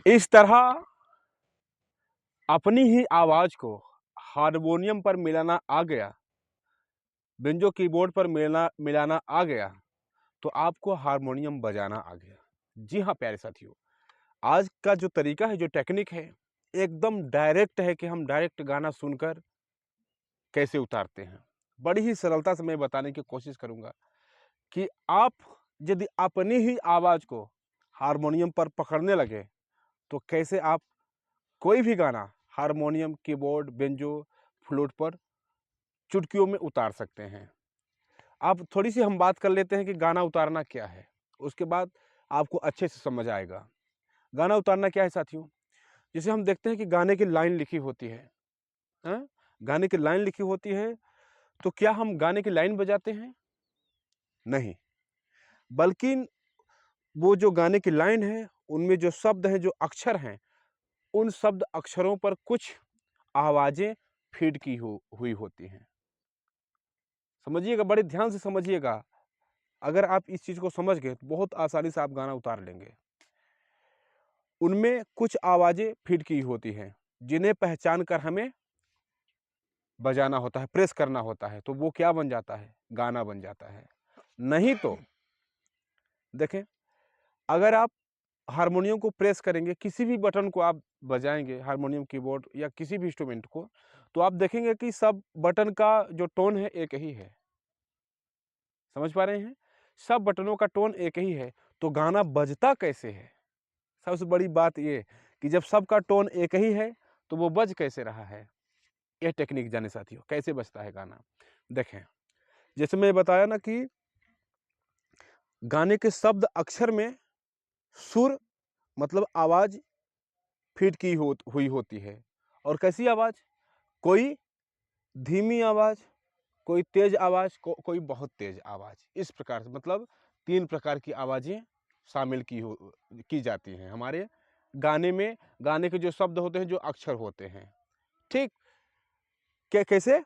इस तरह अपनी ही आवाज को हारमोनियम पर मिलाना आ गया, बेंजो कीबोर्ड पर मिलाना आ गया, तो आपको हारमोनियम बजाना आ गया। जी हाँ प्यारे साथियों, आज का जो तरीका है, जो टेक्निक है, एकदम डायरेक्ट है कि हम डायरेक्ट गाना सुनकर कैसे उतारते हैं। बड़ी ही सरलता से मैं बताने की कोशिश करूंगा कि आप यदि अपनी ही आवाज को हारमोनियम पर पकड़ने लगे तो कैसे आप कोई भी गाना हारमोनियम, कीबोर्ड, बेंजो, फ्लूट पर चुटकियों में उतार सकते हैं। अब थोड़ी सी हम बात कर लेते हैं कि गाना उतारना क्या है, उसके बाद आपको अच्छे से समझ आएगा। गाना उतारना क्या है साथियों? जैसे हम देखते हैं कि गाने की लाइन लिखी होती है, हाँ? गाने की लाइन लिखी होती है, तो क्या हम गाने की लाइन बजाते हैं? नहीं, बल्कि वो जो गाने की लाइन है, उनमें जो शब्द हैं, जो अक्षर हैं, उन शब्द अक्षरों पर कुछ आवाजें फीड की हुई होती हैं। समझिएगा, बड़े ध्यान से समझिएगा। अगर आप इस चीज को समझ गए तो बहुत आसानी से आप गाना उतार लेंगे। उनमें कुछ आवाजें फीड की होती हैं, जिन्हें पहचान कर हमें बजाना होता है, प्रेस करना होता है, तो वो क्या बन जाता है? गाना बन जाता है। नहीं तो देखें, अगर आप हारमोनियम को प्रेस करेंगे, किसी भी बटन को आप बजाएंगे, हारमोनियम, कीबोर्ड या किसी भी इंस्ट्रूमेंट को, तो आप देखेंगे कि सब बटन का जो टोन है एक ही है। समझ पा रहे हैं? सब बटनों का टोन एक ही है, तो गाना बजता कैसे है? सबसे बड़ी बात ये कि जब सबका टोन एक ही है तो वो बज कैसे रहा है? ये टेक्निक जाने साथियों, कैसे बजता है गाना। देखें, जैसे मैं बताया ना कि गाने के शब्द अक्षर में सुर मतलब आवाज फिट की हुई होती है। और कैसी आवाज? कोई धीमी आवाज, कोई तेज आवाज, कोई बहुत तेज आवाज। इस प्रकार से मतलब 3 प्रकार की आवाजें शामिल की जाती हैं हमारे गाने में। गाने के जो शब्द होते हैं, जो अक्षर होते हैं, ठीक? कैसे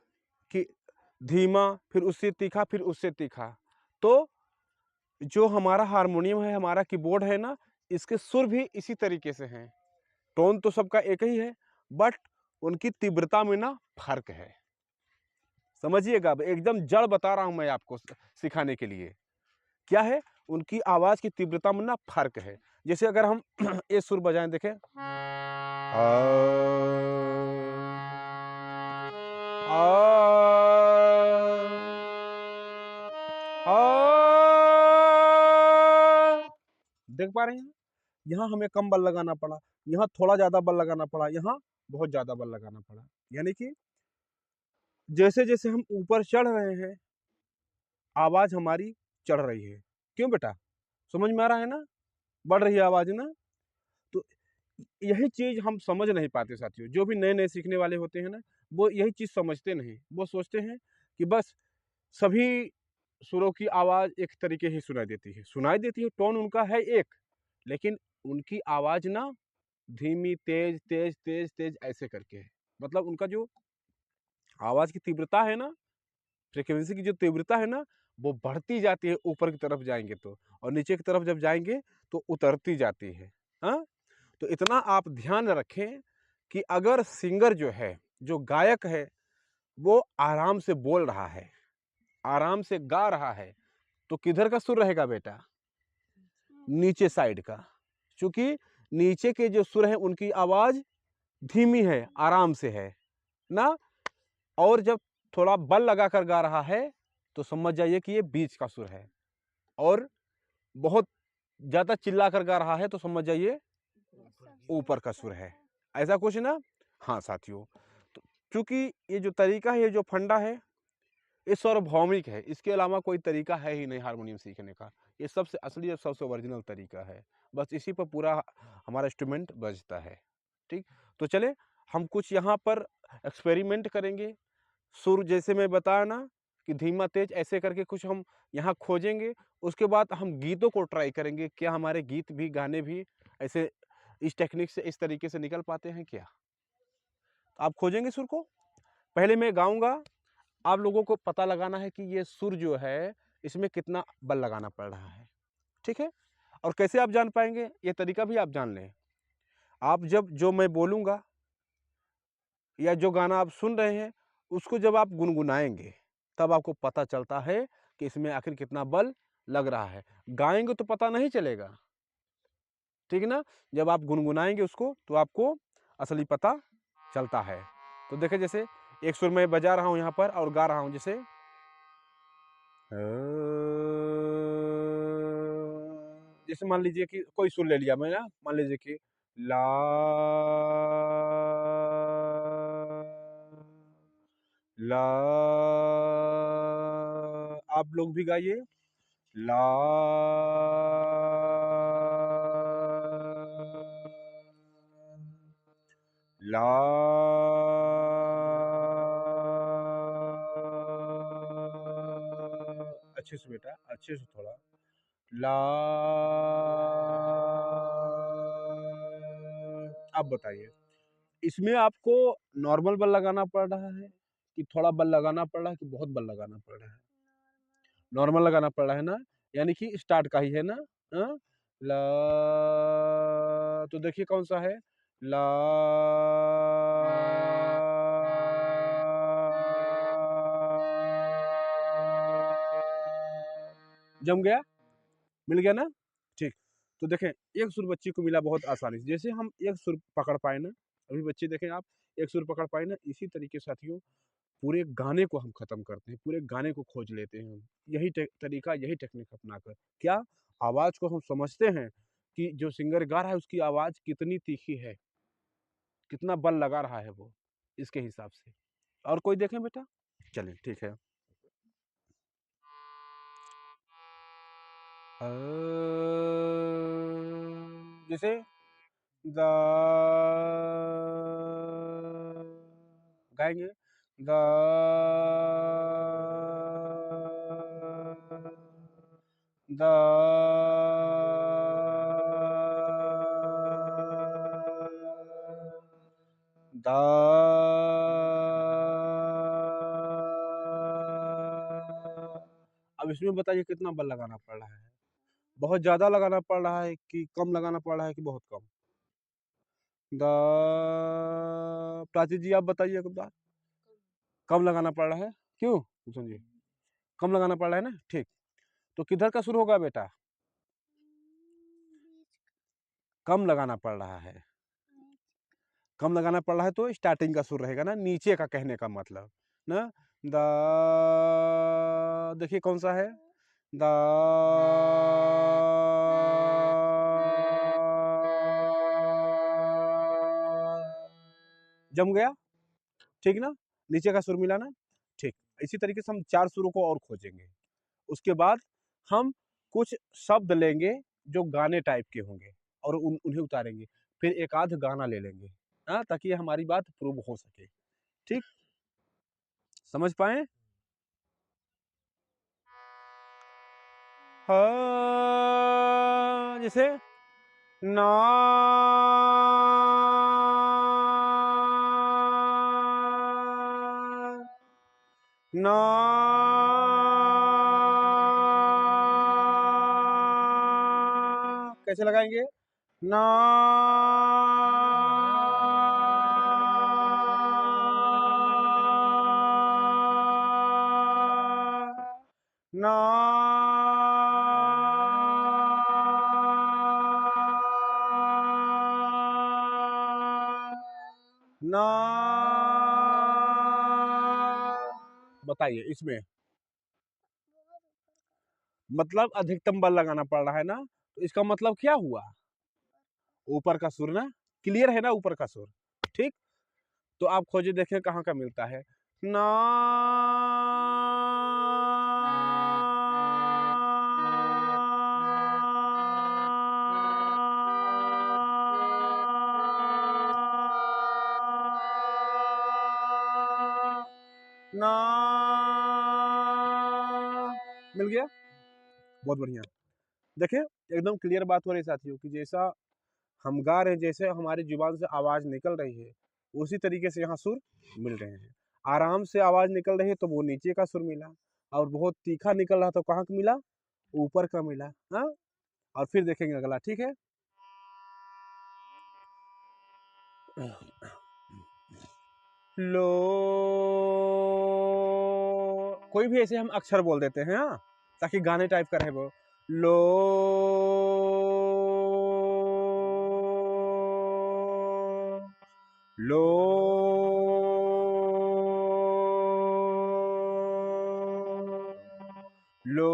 कि धीमा, फिर उससे तीखा, फिर उससे तीखा। तो जो हमारा हारमोनियम है, हमारा कीबोर्ड है ना, इसके सुर भी इसी तरीके से हैं। टोन तो सबका एक ही है, बट उनकी तीव्रता में ना फर्क है। समझिएगा, अब एकदम जड़ बता रहा हूं मैं आपको सिखाने के लिए। क्या है? उनकी आवाज की तीव्रता में ना फर्क है। जैसे अगर हम ये सुर बजाएं, देखें, देख पा रहे हैं? यहाँ हमें कम बल लगाना पड़ा, यहाँ थोड़ा ज्यादा बल लगाना पड़ा, यहाँ बहुत ज्यादा बल लगाना पड़ा। यानी कि जैसे जैसे हम ऊपर चढ़ रहे हैं, आवाज हमारी चढ़ रही है। क्यों बेटा? समझ में आ रहा है ना? बढ़ रही है आवाज ना। तो यही चीज हम समझ नहीं पाते साथियों। जो भी नए नए सीखने वाले होते हैं ना, वो यही चीज समझते नहीं। वो सोचते हैं कि बस सभी सुरों की आवाज एक तरीके ही सुनाई देती है, टोन उनका है एक, लेकिन उनकी आवाज ना धीमी, तेज तेज तेज तेज ऐसे करके है। मतलब उनका जो आवाज की तीव्रता है ना, फ्रीक्वेंसी की जो तीव्रता है ना, वो बढ़ती जाती है ऊपर की तरफ जाएंगे तो, और नीचे की तरफ जब जाएंगे तो उतरती जाती है। हाँ, तो इतना आप ध्यान रखें कि अगर सिंगर जो है, जो गायक है, वो आराम से बोल रहा है, आराम से गा रहा है, तो किधर का सुर रहेगा बेटा? नीचे साइड का। क्योंकि नीचे के जो सुर हैं उनकी आवाज धीमी है, आराम से है ना। और जब थोड़ा बल लगाकर गा रहा है तो समझ जाइए कि ये बीच का सुर है, और बहुत ज्यादा चिल्ला कर गा रहा है तो समझ जाइए ऊपर का सुर है। ऐसा कुछ ना। हाँ साथियों, तो क्योंकि ये जो तरीका है, ये जो फंडा है, ये सार्वभौमिक है। इसके अलावा कोई तरीका है ही नहीं हारमोनियम सीखने का। ये सबसे असली और सबसे ओरिजिनल तरीका है। बस इसी पर पूरा हमारा इंस्ट्रूमेंट बजता है। ठीक, तो चले हम कुछ यहाँ पर एक्सपेरिमेंट करेंगे। सुर जैसे मैं बताया ना कि धीमा तेज ऐसे करके कुछ हम यहाँ खोजेंगे। उसके बाद हम गीतों को ट्राई करेंगे, क्या हमारे गीत भी, गाने भी ऐसे इस टेक्निक से, इस तरीके से निकल पाते हैं क्या? तो आप खोजेंगे सुर को। पहले मैं गाऊंगा, आप लोगों को पता लगाना है कि ये सुर जो है इसमें कितना बल लगाना पड़ रहा है। ठीक है? और कैसे आप जान पाएंगे? ये तरीका भी आप जान लें। आप जब जो मैं बोलूँगा या जो गाना आप सुन रहे हैं, उसको जब आप गुनगुनाएँगे, तब आपको पता चलता है कि इसमें आखिर कितना बल लग रहा है। गाएँगे तो पता नहीं चलेगा, ठीक है ना? जब आप गुनगुनाएँगे उसको, तो आपको असली पता चलता है। तो देखिए जैसे एक सुर मैं बजा रहा हूँ यहाँ पर और गा रहा हूँ जैसे जैसे मान लीजिए कि कोई सुर ले लिया मैं ना, मान लीजिए कि ला ला, आप लोग भी गाइए ला ला अच्छे से बेटा, अच्छे से थोड़ा ला। आप बताइए इसमें आपको नॉर्मल बल लगाना पड़ रहा है कि थोड़ा बल लगाना पड़ रहा है कि बहुत बल लगाना पड़ रहा है? नॉर्मल लगाना पड़ रहा है ना, यानी कि स्टार्ट का ही है ना। हाँ? ला, तो देखिए कौन सा है ला, जम गया, मिल गया ना, ठीक। तो देखें एक सुर बच्चे को मिला बहुत आसानी से, जैसे हम एक सुर पकड़ पाए ना, अभी बच्चे देखें आप एक सुर पकड़ पाए ना, इसी तरीके साथियों पूरे गाने को हम खत्म करते हैं, पूरे गाने को खोज लेते हैं हम। यही तरीका, यही टेक्निक अपनाकर क्या आवाज को हम समझते हैं कि जो सिंगर गा रहा है उसकी आवाज कितनी तीखी है, कितना बल लगा रहा है वो, इसके हिसाब से। और कोई देखें बेटा, चलिए ठीक है। जैसे द गाएंगे द द द, अब इसमें बताइए कितना बल लगाना पड़ रहा है? बहुत ज्यादा लगाना पड़ रहा है कि कम लगाना पड़ रहा है कि बहुत कम? द, प्राची जी आप बताइए एक बार। कम लगाना पड़ रहा है, क्यों समझिए? कम लगाना पड़ रहा है ना, ठीक। तो किधर का सुर होगा बेटा? कम लगाना पड़ रहा है, कम लगाना पड़ रहा है तो स्टार्टिंग का सुर रहेगा ना, नीचे का कहने का मतलब ना। द, देखिए कौन सा है द, जम गया, ठीक ना, नीचे का सुर मिला ना, ठीक। इसी तरीके से हम चार सुरों को और खोजेंगे, उसके बाद हम कुछ शब्द लेंगे जो गाने टाइप के होंगे और उन्हें उतारेंगे, फिर एक आध गाना ले लेंगे, हाँ, ताकि हमारी बात प्रूव हो सके, ठीक, समझ पाए? हाँ, जैसे ना ना कैसे लगाएंगे ना, ना ना, बताइए इसमें मतलब अधिकतम बल लगाना पड़ रहा है ना, तो इसका मतलब क्या हुआ? ऊपर का सुर ना, क्लियर है ना ऊपर का सुर, ठीक। तो आप खोजे देखें कहाँ का मिलता है ना, ना, मिल गया, बहुत बढ़िया। देखिए एकदम क्लियर बात हो रही है साथियों कि जैसा हम गा रहे हैं, जैसे हमारी जुबान से आवाज निकल रही है, उसी तरीके से यहाँ सुर मिल रहे हैं। आराम से आवाज निकल रही है तो वो नीचे का सुर मिला, और बहुत तीखा निकल रहा तो कहाँ का मिला? ऊपर का मिला, हाँ। और फिर देखेंगे अगला, ठीक है। लो, कोई भी ऐसे हम अक्षर बोल देते हैं, हाँ, ताकि गाने टाइप का रहे वो। लो, लो, लो,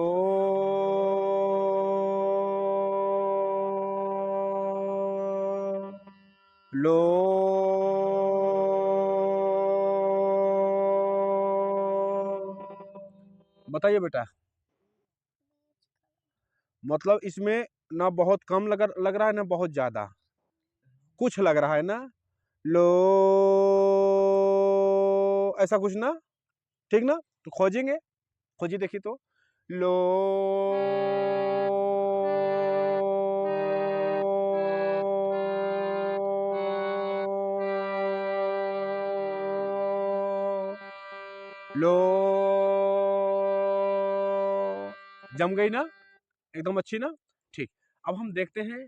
लो, बताइए बेटा, मतलब इसमें ना बहुत कम लग रहा है ना बहुत ज्यादा, कुछ लग रहा है ना। लो, ऐसा कुछ ना, ठीक ना। तो खोजेंगे, खोजिए देखिए तो। लो, लो, जम गई ना, एकदम अच्छी ना। ठीक, अब हम देखते हैं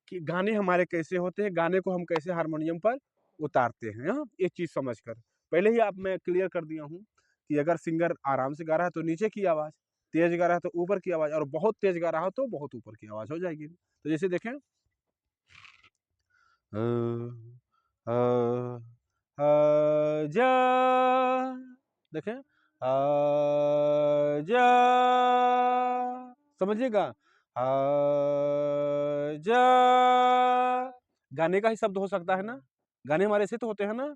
कि गाने हमारे कैसे होते हैं, गाने को हम कैसे हारमोनियम पर उतारते हैं, हाँ, एक चीज समझकर। पहले ही आप मैं क्लियर कर दिया हूँ कि अगर सिंगर आराम से गा रहा है तो नीचे की आवाज, तेज गा रहा है तो ऊपर की आवाज, और बहुत तेज गा रहा हो तो बहुत ऊपर की आवाज हो जाएगी। तो जैसे देखें, जा, देखें, जा, समझिएगा, जा, गाने का ही शब्द हो सकता है ना, गाने हमारे ऐसे तो होते हैं ना।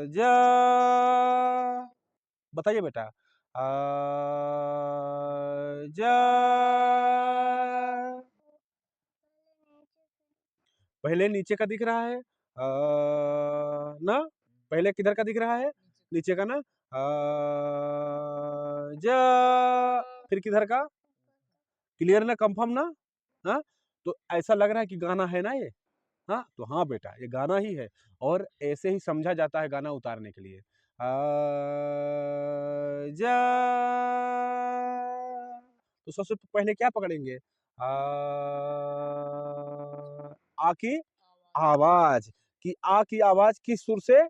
जा, बताइए बेटा, जा, पहले नीचे का दिख रहा है, ना, पहले किधर का दिख रहा है, नीचे का ना, जा, फिर किधर का, क्लियर ना, कंफर्म ना, हाँ। तो ऐसा लग रहा है कि गाना है ना ये, हाँ, तो हाँ बेटा ये गाना ही है, और ऐसे ही समझा जाता है गाना उतारने के लिए। जा, तो सबसे पहले क्या पकड़ेंगे, आ की आवाज, कि आ की आवाज किस सुर से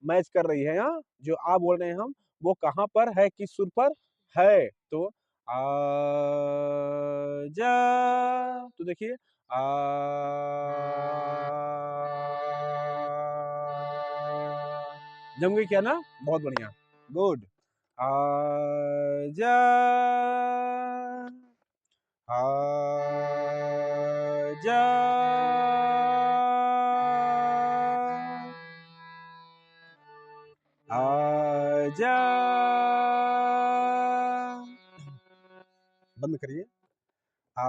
मैच कर रही है, यहाँ जो आ बोल रहे हैं हम, वो कहाँ पर है, किस सुर पर है। तो आ, जा, तो देखिए, आ, जम गई क्या ना, बहुत बढ़िया, गुड। आ, जा, आ, जा, आ, जा, बंद करिए, आ,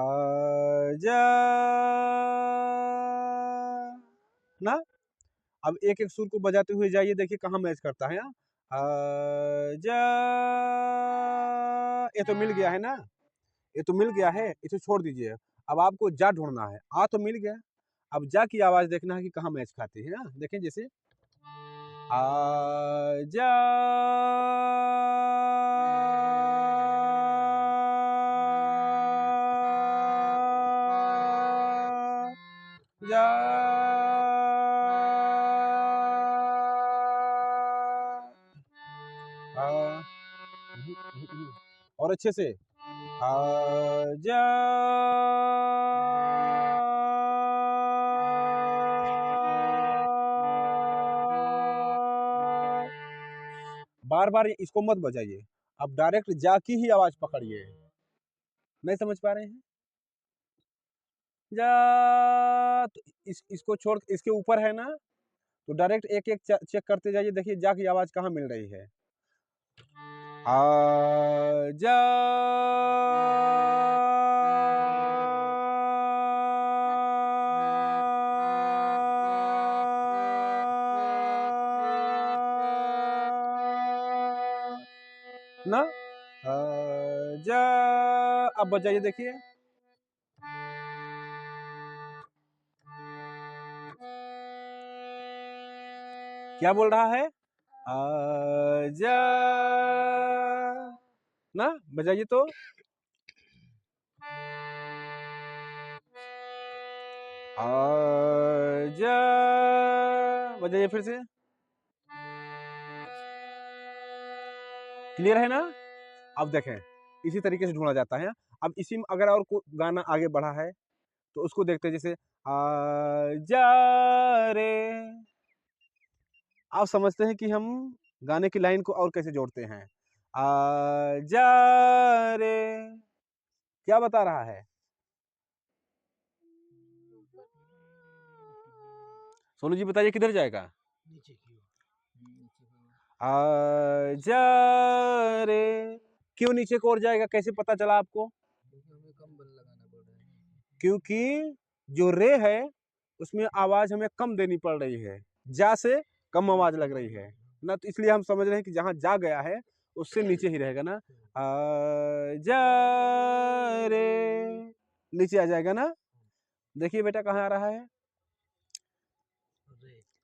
जा, ना। अब एक एक सुर को बजाते हुए जाइए, देखिए कहाँ मैच करता है, यहाँ, जा, ये तो मिल गया है ना, ये तो मिल गया है, इसे छोड़ दीजिए। अब आपको जा ढूंढना है, आ तो मिल गया, अब जा की आवाज देखना है कि कहाँ मैच खाती है, ना देखें, जैसे आ, जा, जा, आ, और अच्छे से, आजा, बार बार इसको मत बजाइए, अब डायरेक्ट जा की ही आवाज पकड़िए। नहीं समझ पा रहे हैं, जा, तो इसको छोड़, इसके ऊपर है ना, तो डायरेक्ट एक एक चेक करते जाइए, देखिए जा की आवाज कहाँ मिल रही है। आजा, ना, आजा, अब बजाइए देखिए, क्या बोल रहा है, आजा, ना, बजाइए तो, जा, बजाइए फिर से। क्लियर है ना? अब देखें इसी तरीके से ढूंढा जाता है। अब इसी में अगर और कोई गाना आगे बढ़ा है तो उसको देखते हैं, जैसे जा रे। आप समझते हैं कि हम गाने की लाइन को और कैसे जोड़ते हैं। जा रे क्या बता रहा है? सोनू जी बताइए किधर जाएगा? नीचे की ओर। जा रे क्यों नीचे की ओर जाएगा, कैसे पता चला आपको? हमें कम बल लगाना पड़ रहा है, क्योंकि जो रे है उसमें आवाज हमें कम देनी पड़ रही है, जा से कम आवाज लग रही है ना, तो इसलिए हम समझ रहे हैं कि जहां जा गया है उससे नीचे ही रहेगा ना। जा रे नीचे आ जाएगा ना। देखिए बेटा कहाँ आ रहा है,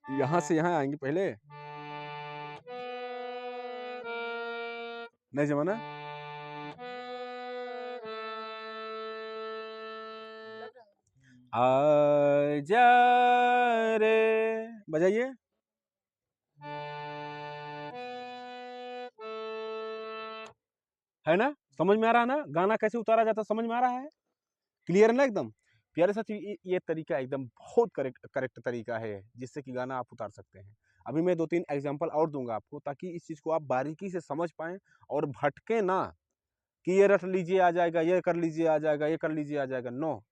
यहां से यहां आएंगे पहले, नहीं जमा ना। जा रे बजाइए। है ना, समझ में आ रहा है ना गाना कैसे उतारा जाता है, समझ में आ रहा है? क्लियर है ना एकदम? प्यारे साथी ये तरीका एकदम बहुत करेक्ट तरीका है जिससे कि गाना आप उतार सकते हैं। अभी मैं 2-3 एग्जांपल और दूंगा आपको ताकि इस चीज को आप बारीकी से समझ पाएं और भटके ना कि ये रट लीजिए आ जाएगा, ये कर लीजिए आ जाएगा, ये कर लीजिए आ जाएगा। नो,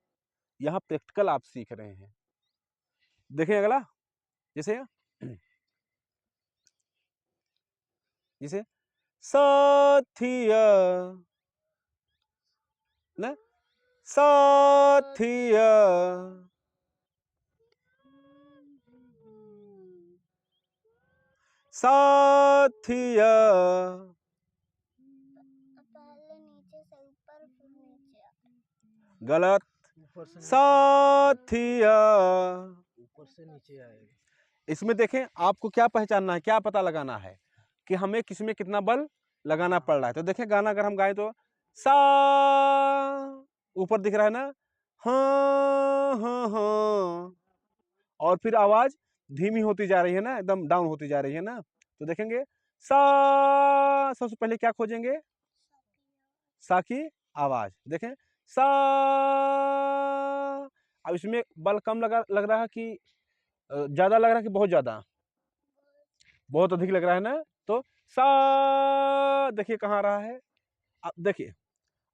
यहाँ प्रैक्टिकल आप सीख रहे हैं। देखें अगला, जैसे जैसे साथिया ना, साथिया साथिया, पहले नीचे से ऊपर फिर नीचे, गलत, साथिया ऊपर से नीचे आएगा। इसमें देखें आपको क्या पहचानना है, क्या पता लगाना है कि हमें किसमें कितना बल लगाना पड़ रहा है। तो देखें गाना अगर हम गाएं तो सा ऊपर दिख रहा है ना, हाँ हाँ हाँ, और फिर आवाज धीमी होती जा रही है ना, एकदम डाउन होती जा रही है ना। तो देखेंगे सा, सबसे पहले क्या खोजेंगे, सा की आवाज। देखें सा, अब इसमें बल कम लग रहा है कि ज्यादा लग रहा है कि बहुत ज्यादा, बहुत अधिक लग रहा है ना। तो सा देखिए कहाँ आ रहा है, अब देखिए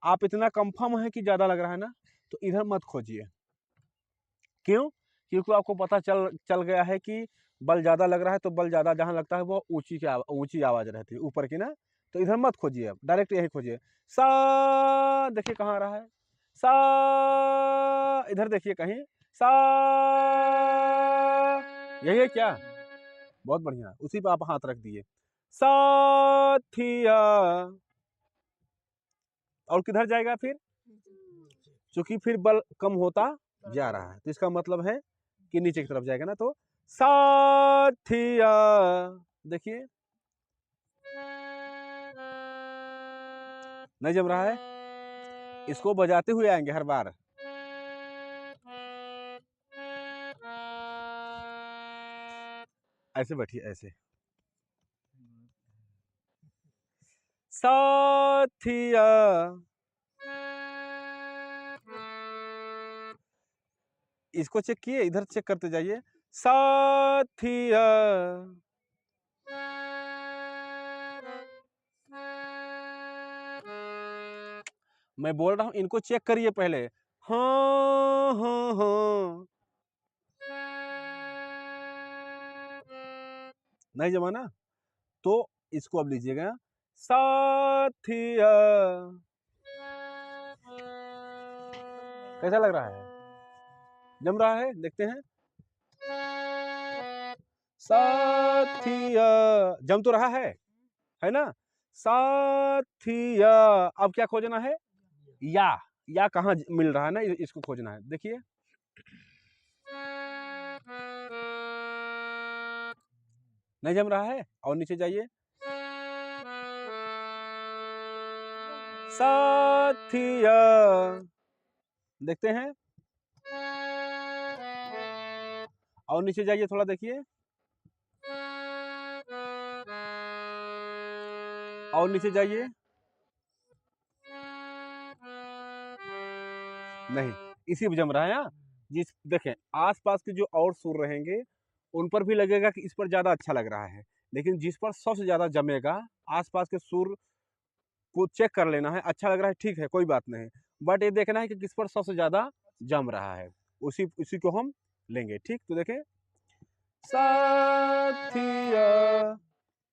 आप इतना कंफर्म है कि ज्यादा लग रहा है ना, तो इधर मत खोजिए। क्यों? क्योंकि आपको पता चल गया है कि बल ज्यादा लग रहा है, तो बल ज्यादा जहां लगता है वो ऊंची आवाज रहती है ऊपर की ना। तो इधर मत खोजिए, अब डायरेक्ट यही खोजिए सा। देखिए कहाँ आ रहा है सा, इधर देखिए कहीं सा, यही है क्या? बहुत बढ़िया, उसी पे आप हाथ रख दिए, साथिया। और किधर जाएगा फिर, क्योंकि फिर बल कम होता जा रहा है, तो इसका मतलब है कि नीचे की तरफ जाएगा ना। तो साथिया देखिए नहीं जम रहा है, इसको बजाते हुए आएंगे हर बार। ऐसे बैठिए, ऐसे साथिया, इसको चेक किए, इधर चेक करते जाइए साथिया। मैं बोल रहा हूं इनको चेक करिए पहले, हाँ हाँ हाँ, नहीं जमा ना। तो इसको अब लीजिएगा साथिया, कैसा लग रहा है, जम रहा है? देखते हैं साथिया, जम तो रहा है ना। साथिया, अब क्या खोजना है, या कहाँ मिल रहा है ना, इसको खोजना है। देखिए नहीं जम रहा है, और नीचे जाइए साथिया, देखते हैं। और नीचे जाइए थोड़ा देखिए, और नीचे जाइए, नहीं, इसी पे जम रहा है। यहाँ जिस देखें आसपास के जो और सुर रहेंगे उन पर भी लगेगा कि इस पर ज्यादा अच्छा लग रहा है, लेकिन जिस पर सबसे ज्यादा जमेगा आसपास के सुर को चेक कर लेना है, अच्छा लग रहा है ठीक है कोई बात नहीं, बट ये देखना है कि किस पर सबसे ज्यादा जम रहा है, उसी उसी को हम लेंगे। ठीक, तो देखें, साथिया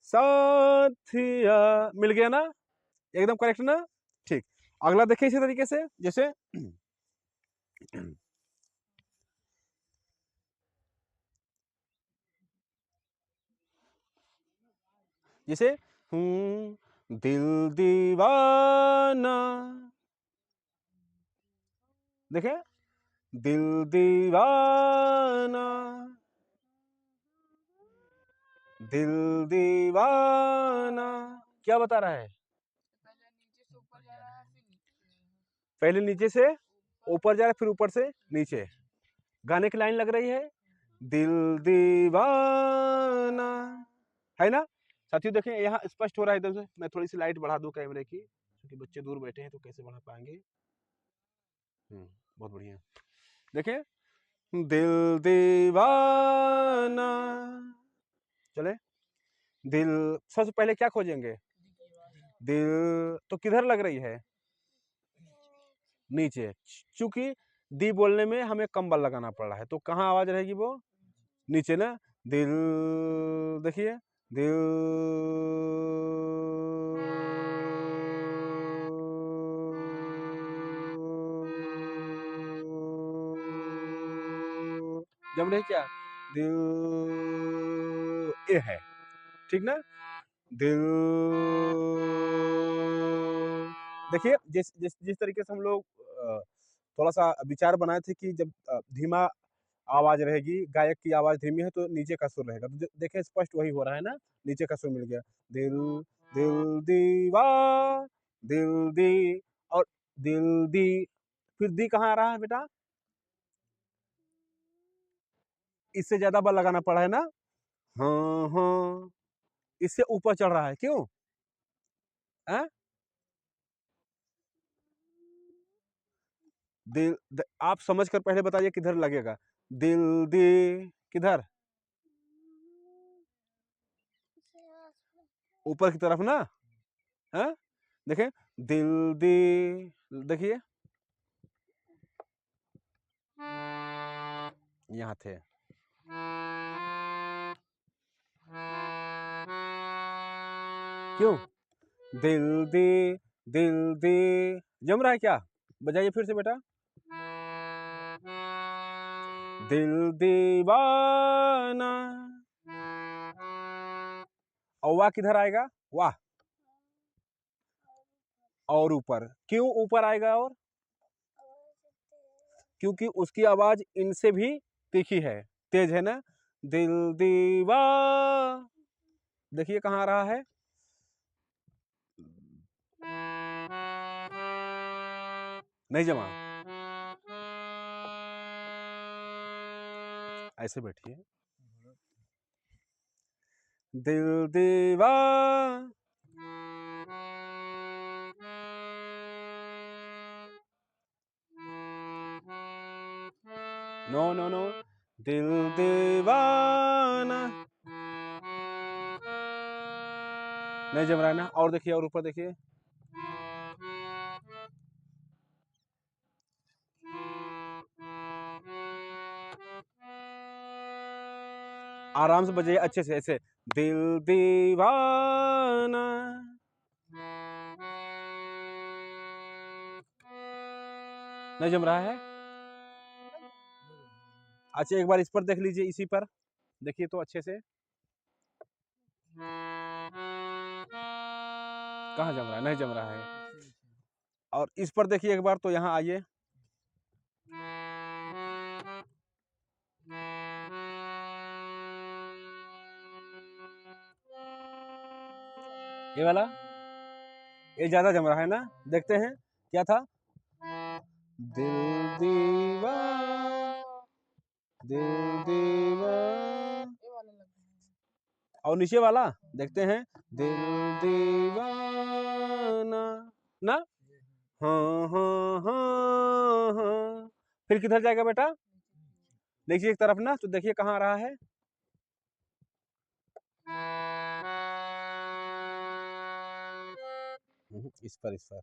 साथिया, मिल गया ना, एकदम करेक्ट ना। ठीक, अगला देखिए इसी तरीके से, जैसे जैसे दिल दीवाना, देखे, दिल दीवाना, दिल दीवाना, क्या बता रहा है? पहले नीचे से ऊपर जा रहा है, फिर ऊपर से नीचे, गाने की लाइन लग रही है, दिल दीवाना, है ना साथियों? देखें यहाँ स्पष्ट हो रहा है एकदम से। मैं थोड़ी सी लाइट बढ़ा दूं कैमरे की, क्योंकि बच्चे दूर बैठे हैं तो कैसे बढ़ा पाएंगे। बहुत बढ़िया, देखें, दिल दीवाना, चले, दिल, सबसे पहले क्या खोजेंगे? दिल, तो किधर लग रही है? नीचे, चूंकि दी बोलने में हमें कम बल लगाना पड़ रहा है, तो कहाँ आवाज रहेगी? वो नीचे ना। दिल, देखिए, दिल, जम रही क्या? दिल, ए है, ठीक ना? दिल, देखिए जिस जिस जिस तरीके से हम लोग थोड़ा सा विचार बनाए थे कि जब धीमा आवाज रहेगी, गायक की आवाज धीमी है तो नीचे का सुर रहेगा, तो देखें स्पष्ट वही हो रहा है ना, नीचे का सुर मिल गया, दिल, दिल दीवा, दिल दी, और दिल दी, फिर दी कहाँ आ रहा है बेटा? इससे ज्यादा बल लगाना पड़ा है ना, हाँ हाँ, इससे ऊपर चढ़ रहा है, क्यों? दिल, आप समझ कर पहले बताइए किधर लगेगा? दिल दी, किधर? ऊपर की तरफ ना, है? देखें, दिल दी, देखिए यहाँ थे, क्यों? दिल दी, दिल दी, जम रहा है क्या? बजाइए फिर से बेटा, दिल दीवाना, और वाह किधर आएगा? वाह, और ऊपर, क्यों ऊपर आएगा? और क्योंकि उसकी आवाज इनसे भी तीखी है, तेज है ना। दिल दीवा, देखिए कहाँ आ रहा है, नहीं जमा, ऐसे बैठिए, दिल दीवा, नो नो नो, दिल दीवाना, नहीं जम रहा है ना, और देखिए, और ऊपर देखिए, आराम से बजाइए अच्छे से, ऐसे, दिल दीवाना, नहीं जम रहा है। अच्छा एक बार इस पर देख लीजिए, इसी पर देखिए तो अच्छे से, कहाँ जम रहा है? नहीं जम रहा है। और इस पर देखिए एक बार, तो यहाँ आइए, ये वाला, ये ज्यादा जम रहा है ना, देखते हैं क्या था। दिल दीवा, दिल दीवा, और नीचे वाला देखते हैं, दिल दीवाना ना, हाँ हाँ हाँ हाँ। फिर किधर जाएगा बेटा? देखिए एक तरफ ना, तो देखिए कहाँ आ रहा है। इस पर, इस पर।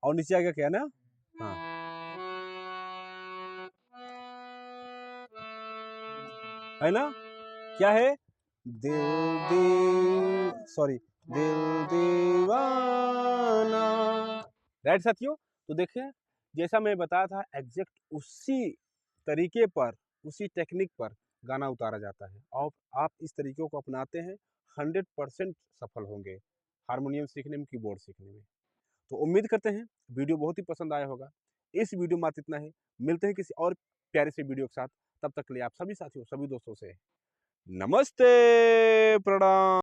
और नीचे आ गया क्या ना? हाँ, है ना? क्या है? सॉरी, दिल दीवाना। राइट साथियों? तो देखिए, जैसा मैं बताया था एग्जैक्ट उसी तरीके पर, उसी टेक्निक पर गाना उतारा जाता है। और आप इस तरीकों को अपनाते हैं, 100% सफल होंगे हारमोनियम सीखने में, कीबोर्ड सीखने में। तो उम्मीद करते हैं वीडियो बहुत ही पसंद आया होगा। इस वीडियो में इतना ही। मिलते हैं किसी और प्यारे से वीडियो के साथ। तब तक के लिए आप सभी साथियों, सभी दोस्तों से नमस्ते, प्रणाम।